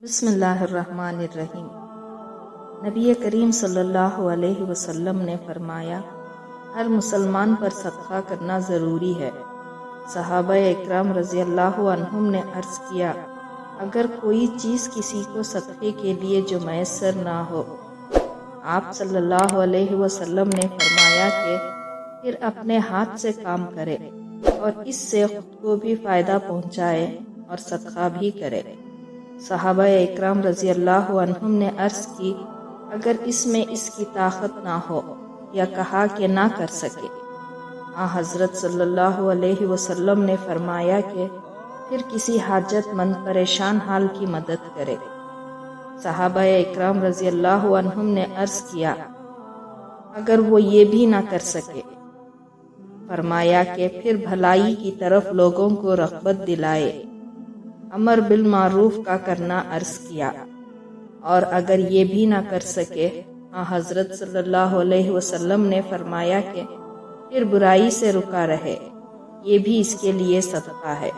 بسم اللہ الرحمن الرحیم۔ نبی کریم صلی اللہ علیہ وسلم نے فرمایا، ہر مسلمان پر صدقہ کرنا ضروری ہے۔ صحابہ اکرام رضی اللہ عنہم نے عرض کیا، اگر کوئی چیز کسی کو صدقے کے لیے جو میسر نہ ہو، آپ صلی اللہ علیہ وسلم نے فرمایا کہ پھر اپنے ہاتھ سے کام کرے اور اس سے خود کو بھی فائدہ پہنچائے اور صدقہ بھی کرے۔ صحابہ اکرام رضی اللہ عنہم نے عرض کی، اگر اس میں اس کی طاقت نہ ہو یا کہا کہ نہ کر سکے۔ حضرت صلی اللہ علیہ وسلم نے فرمایا کہ پھر کسی حاجت مند پریشان حال کی مدد کرے۔ صحابہ اکرام رضی اللہ عنہم نے عرض کیا، اگر وہ یہ بھی نہ کر سکے؟ فرمایا کہ پھر بھلائی کی طرف لوگوں کو رغبت دلائے، امر بالمعروف کا کرنا عرض کیا، اور اگر یہ بھی نہ کر سکے، حضرت صلی اللہ علیہ وسلم نے فرمایا کہ پھر برائی سے رکا رہے، یہ بھی اس کے لیے صدقہ ہے۔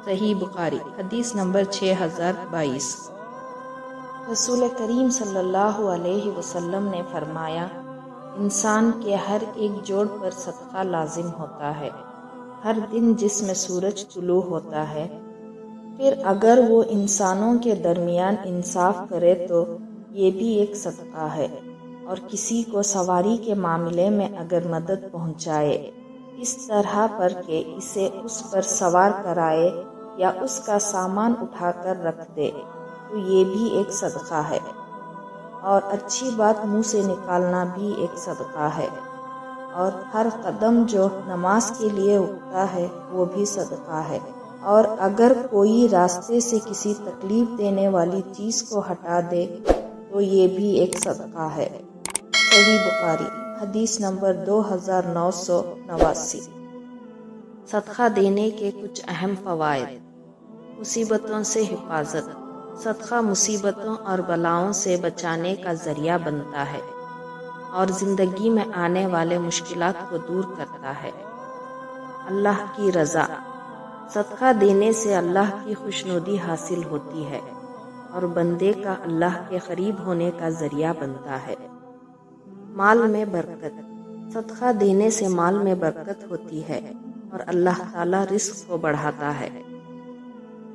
صحیح بخاری، حدیث نمبر 6022۔ رسول کریم صلی اللہ علیہ وسلم نے فرمایا، انسان کے ہر ایک جوڑ پر صدقہ لازم ہوتا ہے، ہر دن جس میں سورج طلوع ہوتا ہے۔ پھر اگر وہ انسانوں کے درمیان انصاف کرے تو یہ بھی ایک صدقہ ہے، اور کسی کو سواری کے معاملے میں اگر مدد پہنچائے اس طرح پر کہ اسے اس پر سوار کرائے یا اس کا سامان اٹھا کر رکھ دے تو یہ بھی ایک صدقہ ہے، اور اچھی بات منہ سے نکالنا بھی ایک صدقہ ہے، اور ہر قدم جو نماز کے لیے اٹھتا ہے وہ بھی صدقہ ہے، اور اگر کوئی راستے سے کسی تکلیف دینے والی چیز کو ہٹا دے تو یہ بھی ایک صدقہ ہے۔ صحیح بخاری، حدیث نمبر 2989۔ صدقہ دینے کے کچھ اہم فوائد۔ مصیبتوں سے حفاظت۔ صدقہ مصیبتوں اور بلاؤں سے بچانے کا ذریعہ بنتا ہے اور زندگی میں آنے والے مشکلات کو دور کرتا ہے۔ اللہ کی رضا۔ صدقہ دینے سے اللہ کی خوشنودی حاصل ہوتی ہے اور بندے کا اللہ کے قریب ہونے کا ذریعہ بنتا ہے۔ مال میں برکت۔ صدقہ دینے سے مال میں برکت ہوتی ہے اور اللہ تعالی رزق کو بڑھاتا ہے۔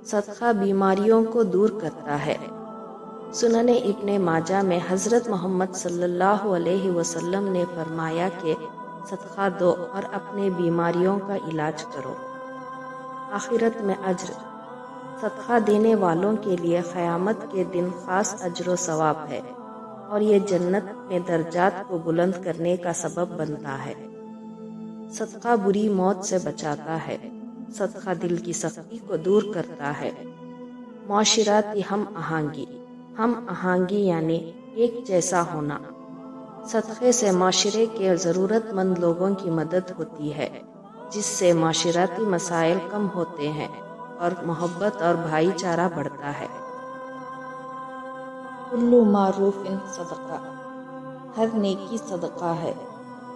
صدقہ بیماریوں کو دور کرتا ہے۔ سنن ابن ماجہ میں حضرت محمد صلی اللہ علیہ وسلم نے فرمایا کہ صدقہ دو اور اپنے بیماریوں کا علاج کرو۔ آخرت میں اجر۔ صدقہ دینے والوں کے لیے قیامت کے دن خاص اجر و ثواب ہے، اور یہ جنت میں درجات کو بلند کرنے کا سبب بنتا ہے۔ صدقہ بری موت سے بچاتا ہے۔ صدقہ دل کی سختی کو دور کرتا ہے۔ معاشراتی ہم آہنگی۔ ہم آہنگی یعنی ایک جیسا ہونا۔ صدقے سے معاشرے کے ضرورت مند لوگوں کی مدد ہوتی ہے، جس سے معاشرتی مسائل کم ہوتے ہیں اور محبت اور بھائی چارہ بڑھتا ہے۔ کل معروف صدقہ۔ ہر نیکی صدقہ ہے۔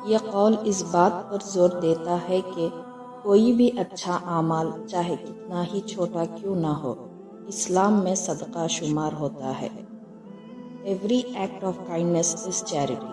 یہ قول اس بات پر زور دیتا ہے کہ کوئی بھی اچھا اعمال چاہے کتنا ہی چھوٹا کیوں نہ ہو، اسلام میں صدقہ شمار ہوتا ہے۔ Every act of kindness is charity۔